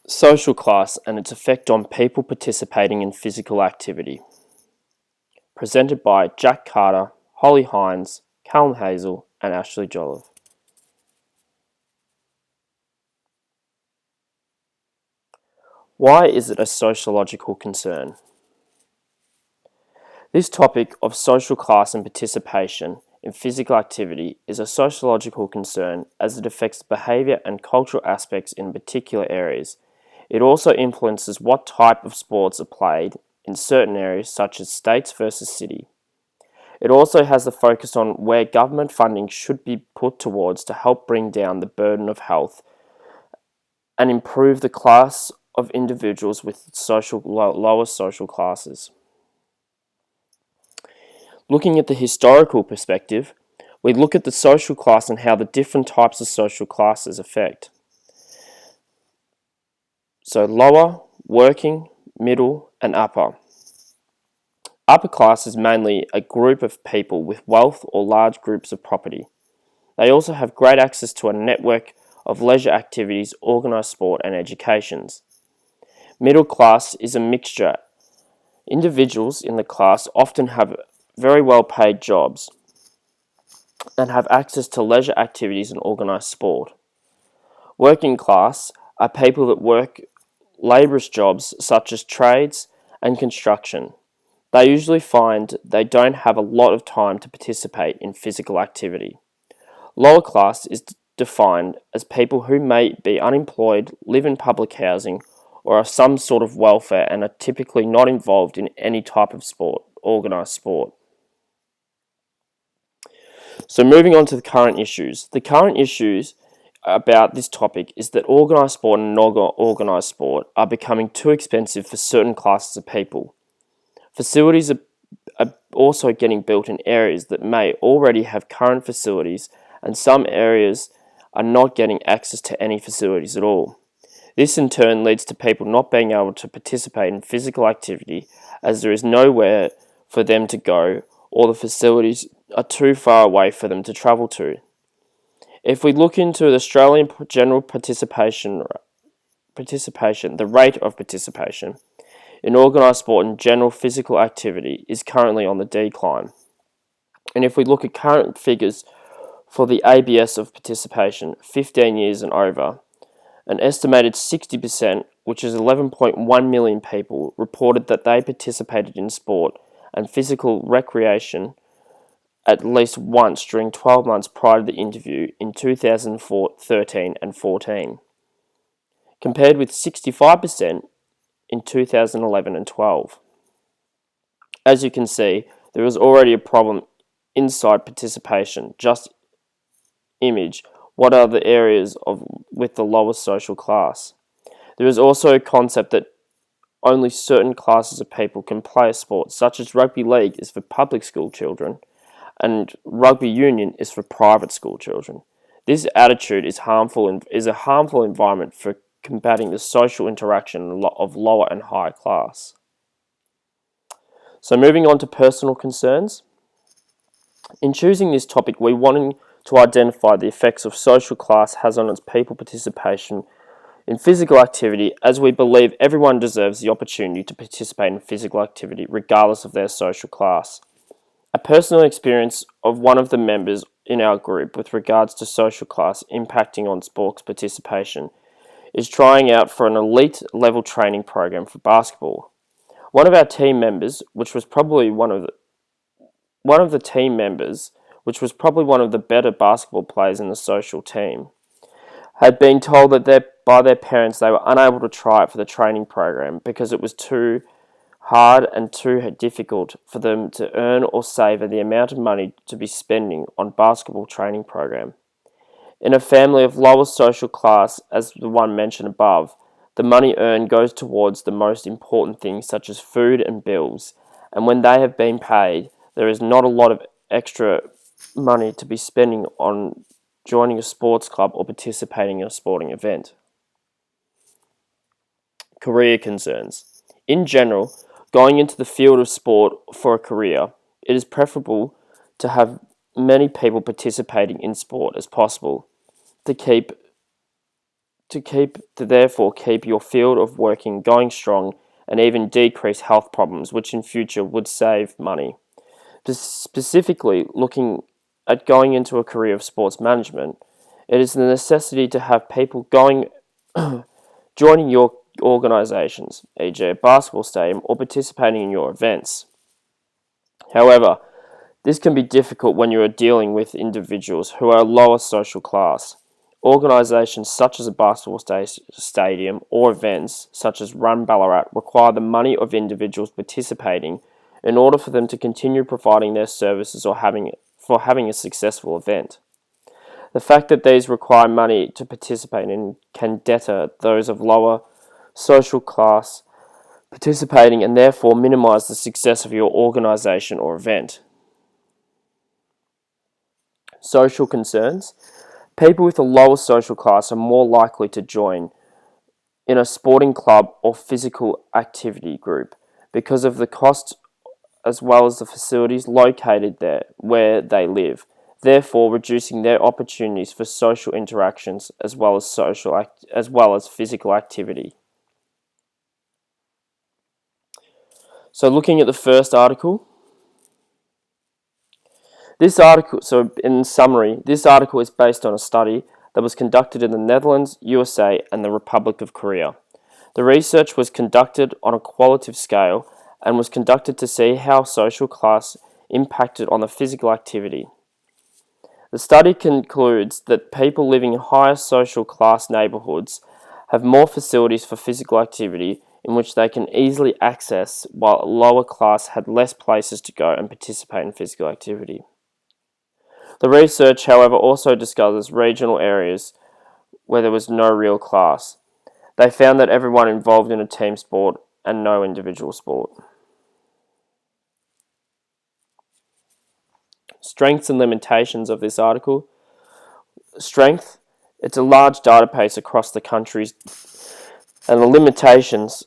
Social class and its effect on people participating in physical activity. Presented by Jack Carter, Holly Hynes, Callum Hazell, and Ashleigh Joliffe. Why is it a sociological concern? This topic of social class and participation in physical activity is a sociological concern as it affects behaviour and cultural aspects in particular areas. It also influences what type of sports are played in certain areas such as states versus city. It also has the focus on where government funding should be put towards to help bring down the burden of health and improve the class of individuals with lower social classes. Looking at the historical perspective, we look at the social class and how the different types of social classes affect. So lower, working, middle, and upper. Upper class is mainly a group of people with wealth or large groups of property. They also have great access to a network of leisure activities, organised sport and educations. Middle class is a mixture. Individuals in the class often have very well paid jobs and have access to leisure activities and organised sport. Working class are people that work labourers jobs such as trades and construction. They usually find they don't have a lot of time to participate in physical activity. Lower class is defined as people who may be unemployed, live in public housing, or are some sort of welfare and are typically not involved in any type of sport, organised sport. So moving on to the current issues. The current issues about this topic is that organised sport and non-organised sport are becoming too expensive for certain classes of people. Facilities are also getting built in areas that may already have current facilities, and some areas are not getting access to any facilities at all. This in turn leads to people not being able to participate in physical activity as there is nowhere for them to go or the facilities are too far away for them to travel to. If we look into the Australian general participation, the rate of participation in organised sport and general physical activity is currently on the decline. And if we look at current figures for the ABS of participation, 15 years and over, an estimated 60%, which is 11.1 million people, reported that they participated in sport and physical recreation at least once during 12 months prior to the interview in 2013 and 14, compared with 65% in 2011 and 12. As you can see, there is already a problem inside participation. Just image what are the areas with the lowest social class. There is also a concept that only certain classes of people can play a sport, such as rugby league is for public school children and rugby union is for private school children. This attitude is harmful and is a harmful environment for combating the social interaction of lower and higher class. So moving on to personal concerns. In choosing this topic, we're wanting to identify the effects of social class has on its people participation in physical activity, as we believe everyone deserves the opportunity to participate in physical activity regardless of their social class. A personal experience of one of the members in our group with regards to social class impacting on sports participation is trying out for an elite level training program for basketball. One of our team members, which was probably one of the better basketball players in the social team, had been told that by their parents they were unable to try it for the training program because it was too hard and too difficult for them to earn or save the amount of money to be spending on basketball training program. In a family of lower social class, as the one mentioned above, the money earned goes towards the most important things such as food and bills, and when they have been paid, there is not a lot of extra money to be spending on joining a sports club or participating in a sporting event. Career concerns. In general, going into the field of sport for a career, it is preferable to have many people participating in sport as possible to keep to therefore keep your field of working going strong and even decrease health problems, which in future would save money. Specifically, looking at going into a career of sports management, it is the necessity to have people joining your organisations, e.g. a basketball stadium, or participating in your events. However, this can be difficult when you are dealing with individuals who are lower social class. Organisations such as a basketball stadium or events such as Run Ballarat require the money of individuals participating in order for them to continue providing their services or having a successful event. The fact that these require money to participate in can deter those of lower social class participating and therefore minimise the success of your organisation or event. Social concerns. People with a lower social class are more likely to join in a sporting club or physical activity group because of the cost as well as the facilities located there where they live, therefore reducing their opportunities for social interactions as well as physical activity. So looking at the first article, in summary, this article is based on a study that was conducted in the Netherlands, USA, and the Republic of Korea. The research was conducted on a qualitative scale and was conducted to see how social class impacted on the physical activity. The study concludes that people living in higher social class neighbourhoods have more facilities for physical activity in which they can easily access, while lower class had less places to go and participate in physical activity. The research, however, also discusses regional areas where there was no real class. They found that everyone involved in a team sport and no individual sport. Strengths and limitations of this article. Strength, it's a large database across the countries. And the limitations,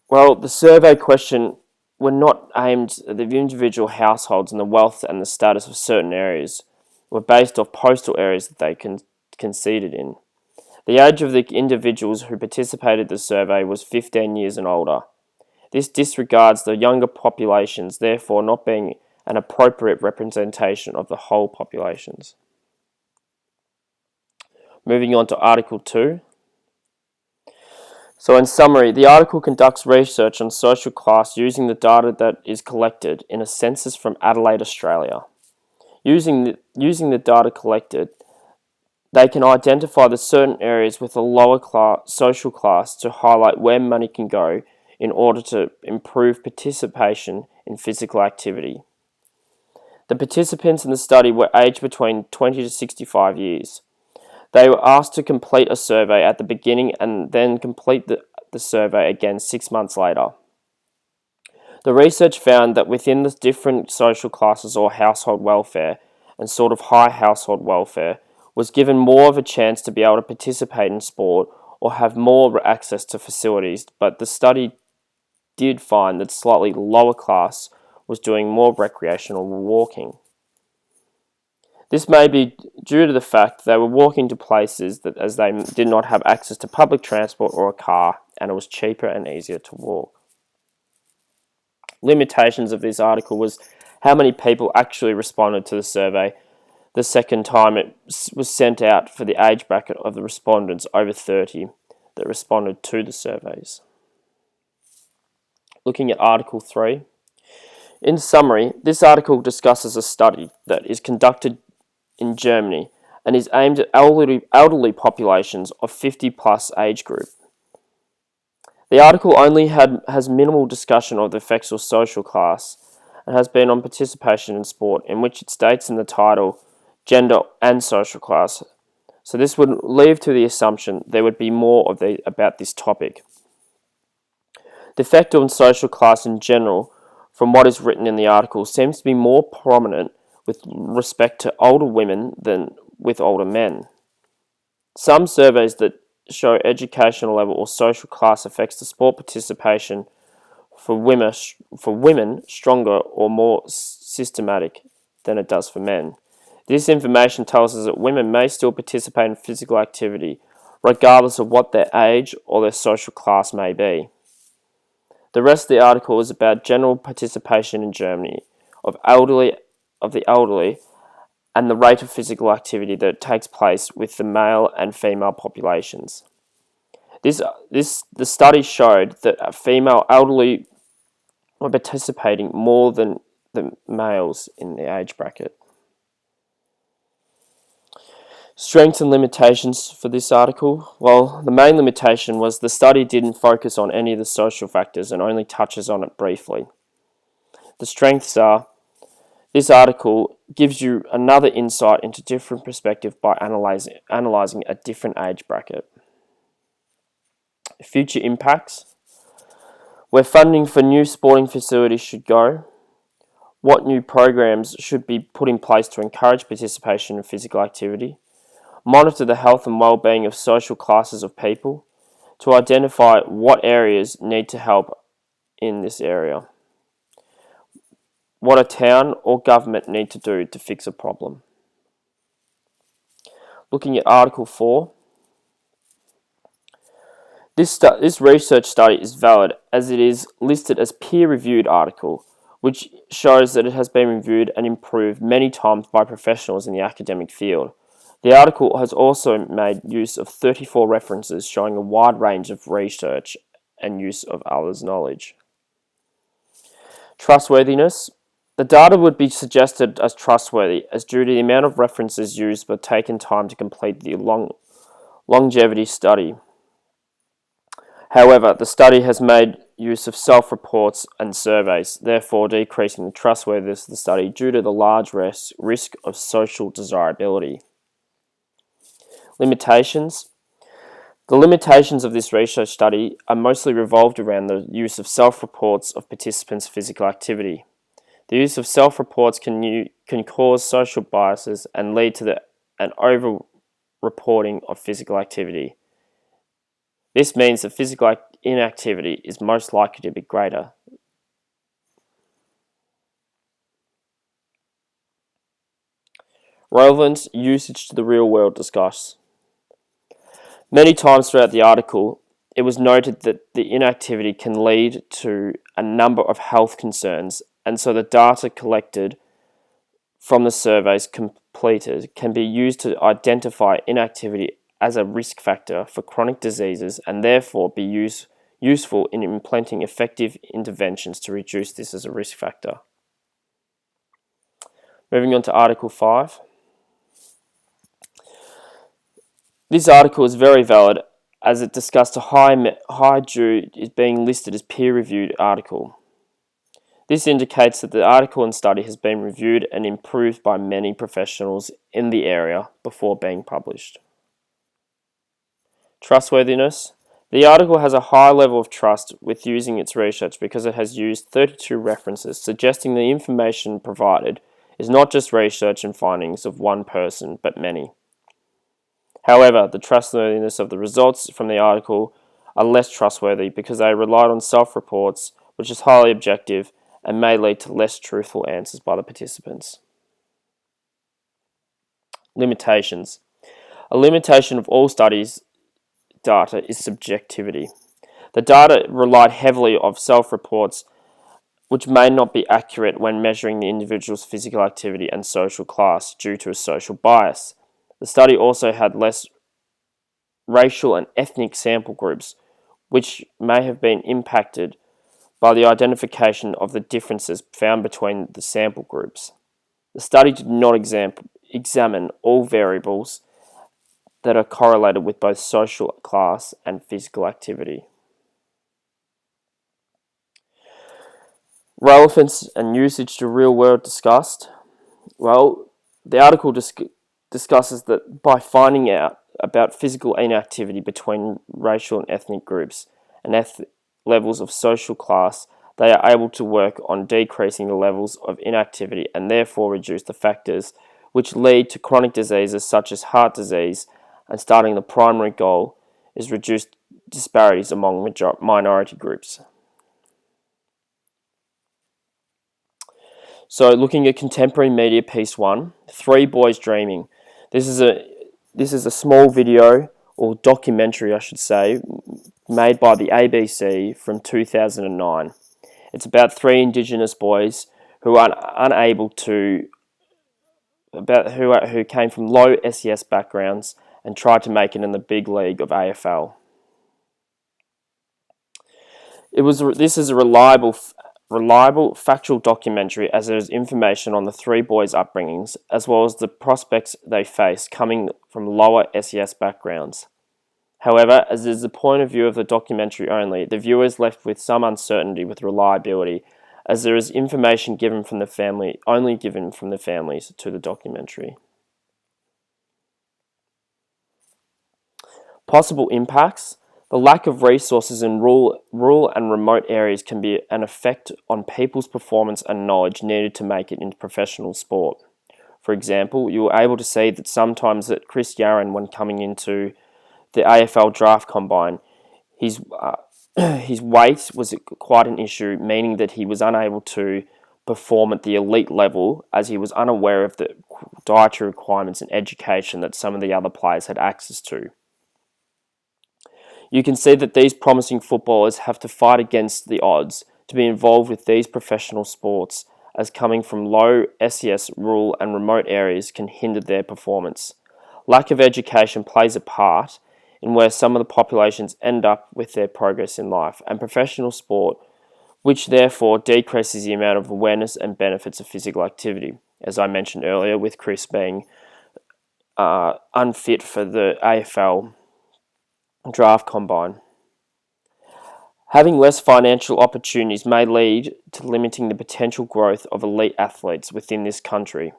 well, the survey question were not aimed at the individual households and the wealth and the status of certain areas, were based off postal areas that they conceded in. The age of the individuals who participated in the survey was 15 years and older. This disregards the younger populations, therefore not being an appropriate representation of the whole populations. Moving on to Article 2. So in summary, the article conducts research on social class using the data that is collected in a census from Adelaide, Australia. Using the data collected, they can identify the certain areas with a lower social class to highlight where money can go in order to improve participation in physical activity. The participants in the study were aged between 20 to 65 years. They were asked to complete a survey at the beginning and then complete the survey again 6 months later. The research found that within the different social classes or household welfare and sort of high household welfare was given more of a chance to be able to participate in sport or have more access to facilities, but the study did find that slightly lower class was doing more recreational walking. This may be due to the fact they were walking to places that as they did not have access to public transport or a car, and it was cheaper and easier to walk. Limitations of this article was how many people actually responded to the survey the second time it was sent out for the age bracket of the respondents over 30 that responded to the surveys. Looking at Article 3. In summary, this article discusses a study that is conducted in Germany and is aimed at elderly populations of 50 plus age group. The article only has minimal discussion of the effects of social class and has been on participation in sport, in which it states in the title gender and social class. So this would leave to the assumption there would be more about this topic. The effect on social class in general, from what is written in the article, seems to be more prominent with respect to older women than with older men. Some surveys that show educational level or social class affects the sport participation for women stronger or more systematic than it does for men. This information tells us that women may still participate in physical activity regardless of what their age or their social class may be. The rest of the article is about general participation in Germany of the elderly and the rate of physical activity that takes place with the male and female populations. The study showed that female elderly were participating more than the males in the age bracket. Strengths and limitations for this article. Well, the main limitation was the study didn't focus on any of the social factors and only touches on it briefly. The strengths are, this article gives you another insight into different perspective by analysing a different age bracket. Future impacts. Where funding for new sporting facilities should go. What new programs should be put in place to encourage participation in physical activity. Monitor the health and well-being of social classes of people to identify what areas need to help in this area. What a town or government need to do to fix a problem. Looking at Article 4. This research study is valid as it is listed as peer-reviewed article, which shows that it has been reviewed and improved many times by professionals in the academic field. The article has also made use of 34 references showing a wide range of research and use of others' knowledge. Trustworthiness. The data would be suggested as trustworthy as due to the amount of references used but taken time to complete the longevity study. However, the study has made use of self-reports and surveys, therefore decreasing the trustworthiness of the study due to the large risk of social desirability. Limitations. The limitations of this research study are mostly revolved around the use of self-reports of participants' physical activity. The use of self-reports can cause social biases and lead to an over-reporting of physical activity. This means that physical inactivity is most likely to be greater. Relevance, usage to the real world discussed. Many times throughout the article, it was noted that the inactivity can lead to a number of health concerns, and so the data collected from the surveys completed can be used to identify inactivity as a risk factor for chronic diseases and therefore be useful in implementing effective interventions to reduce this as a risk factor. Moving on to Article 5. This article is very valid as it discussed a high due is being listed as peer-reviewed article. This indicates that the article and study has been reviewed and improved by many professionals in the area before being published. Trustworthiness. The article has a high level of trust with using its research because it has used 32 references, suggesting the information provided is not just research and findings of one person, but many. However, the trustworthiness of the results from the article are less trustworthy because they relied on self-reports, which is highly objective and may lead to less truthful answers by the participants. Limitations. A limitation of all studies data is subjectivity. The data relied heavily on self-reports, which may not be accurate when measuring the individual's physical activity and social class due to a social bias. The study also had less racial and ethnic sample groups, which may have been impacted by the identification of the differences found between the sample groups. The study did not examine all variables that are correlated with both social class and physical activity. Relevance and usage to real world discussed. Well, the article discusses that by finding out about physical inactivity between racial and ethnic groups and levels of social class, they are able to work on decreasing the levels of inactivity and therefore reduce the factors which lead to chronic diseases such as heart disease, and starting the primary goal is reduce disparities among minority groups. So looking at contemporary media piece 1, Three Boys Dreaming. This is a small video or documentary I should say, made by the ABC from 2009. It's about three Indigenous boys who are unable to, who came from low SES backgrounds and tried to make it in the big league of AFL. This is a reliable, factual documentary as there is information on the three boys' upbringings as well as the prospects they face coming from lower SES backgrounds. However, as is the point of view of the documentary only, the viewer is left with some uncertainty with reliability, as there is information given from the family, only given from the families to the documentary. Possible impacts. The lack of resources in rural and remote areas can be an effect on people's performance and knowledge needed to make it into professional sport. For example, you were able to see that sometimes that Chris Yarran, when coming into the AFL draft combine, his weight was quite an issue, meaning that he was unable to perform at the elite level as he was unaware of the dietary requirements and education that some of the other players had access to. You can see that these promising footballers have to fight against the odds to be involved with these professional sports, as coming from low SES rural and remote areas can hinder their performance. Lack of education plays a part in where some of the populations end up with their progress in life, and professional sport, which therefore decreases the amount of awareness and benefits of physical activity. As I mentioned earlier, with Chris being unfit for the AFL draft combine. Having less financial opportunities may lead to limiting the potential growth of elite athletes within this country,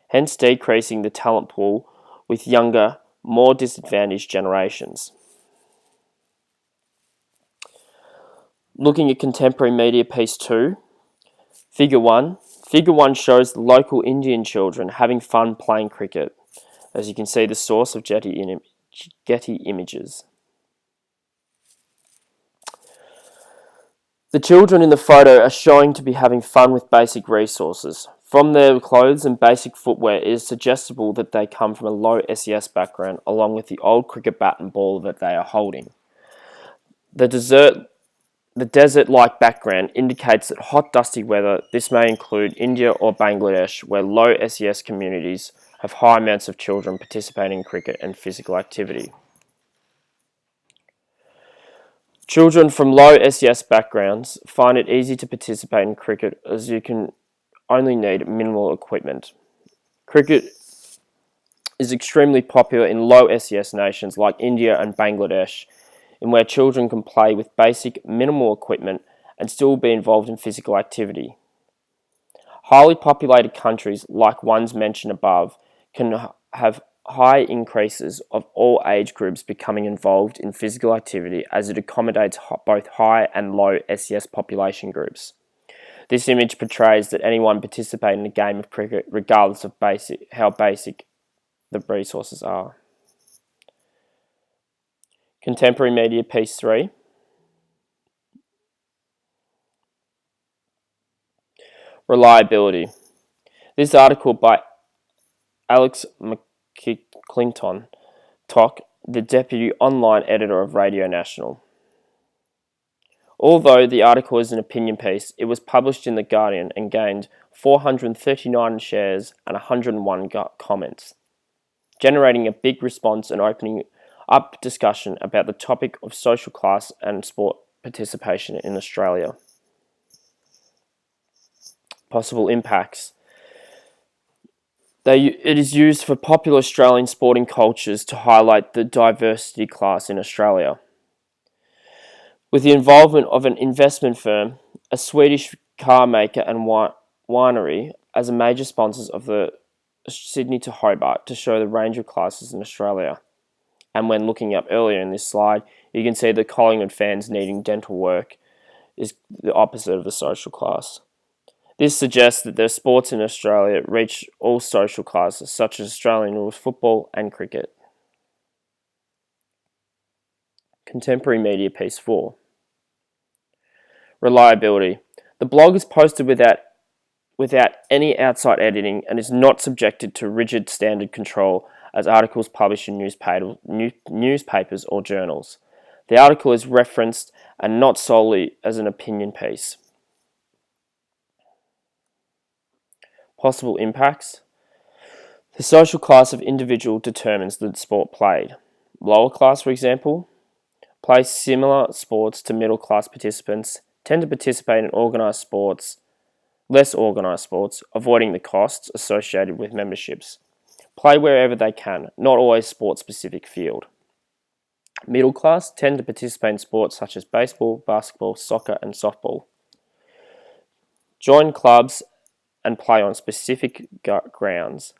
hence decreasing the talent pool with younger, more disadvantaged generations. Looking at contemporary media piece 2, Figure 1. Figure 1 shows the local Indian children having fun playing cricket. As you can see, the source of Getty Images. The children in the photo are showing to be having fun with basic resources. From their clothes and basic footwear, it is suggestible that they come from a low SES background, along with the old cricket bat and ball that they are holding. The desert-like background indicates that hot, dusty weather, this may include India or Bangladesh, where low SES communities have high amounts of children participating in cricket and physical activity. Children from low SES backgrounds find it easy to participate in cricket as you can only need minimal equipment. Cricket is extremely popular in low SES nations like India and Bangladesh, in where children can play with basic minimal equipment and still be involved in physical activity. Highly populated countries like ones mentioned above can have high increases of all age groups becoming involved in physical activity as it accommodates both high and low SES population groups. This image portrays that anyone participating in a game of cricket regardless of how basic the resources are. Contemporary media piece 3. Reliability. This article by Alex McClinton, the deputy online editor of Radio National. Although the article is an opinion piece, it was published in The Guardian and gained 439 shares and 101 comments, generating a big response and opening up discussion about the topic of social class and sport participation in Australia. Possible impacts. It is used for popular Australian sporting cultures to highlight the diversity class in Australia. With the involvement of an investment firm, a Swedish car maker and winery as major sponsors of the Sydney to Hobart to show the range of classes in Australia. And when looking up earlier in this slide, you can see that Collingwood fans needing dental work is the opposite of the social class. This suggests that their sports in Australia reach all social classes, such as Australian rules football and cricket. Contemporary media piece 4. Reliability. The blog is posted without any outside editing and is not subjected to rigid standard control as articles published in newspapers or journals. The article is referenced and not solely as an opinion piece. Possible impacts. The social class of individual determines the sport played. Lower class, for example, play similar sports to middle class participants, tend to participate in less organised sports, avoiding the costs associated with memberships. Play wherever they can, not always sport-specific field. Middle class tend to participate in sports such as baseball, basketball, soccer and softball. Join clubs and play on specific grounds.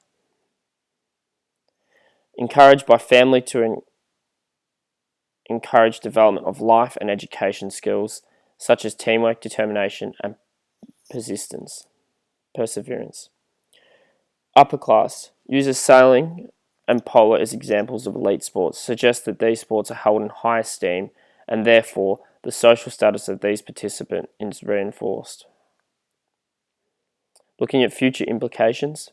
Encouraged by family to encourage development of life and education skills such as teamwork, determination and perseverance. Upper class uses sailing and polo as examples of elite sports, suggest that these sports are held in high esteem and therefore the social status of these participants is reinforced. Looking at future implications,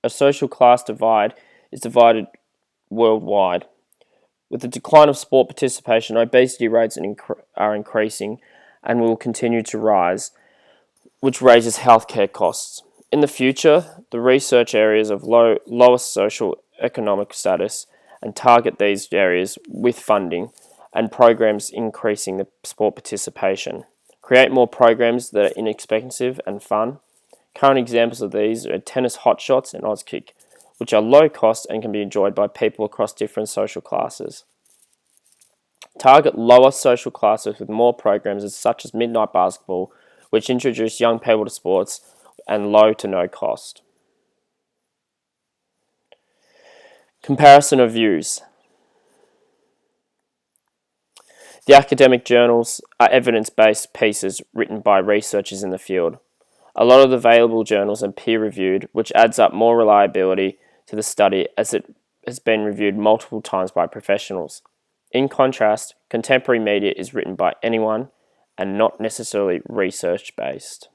a social class divide is divided worldwide. With the decline of sport participation, obesity rates are increasing and will continue to rise, which raises healthcare costs. In the future, the research areas of lowest social economic status and target these areas with funding and programs increasing the sport participation. Create more programs that are inexpensive and fun. Current examples of these are tennis hotshots and Auskick, which are low cost and can be enjoyed by people across different social classes. Target lower social classes with more programs such as midnight basketball, which introduce young people to sports and low to no cost. Comparison of views. The academic journals are evidence-based pieces written by researchers in the field. A lot of the available journals are peer-reviewed, which adds up more reliability to the study as it has been reviewed multiple times by professionals. In contrast, contemporary media is written by anyone and not necessarily research-based.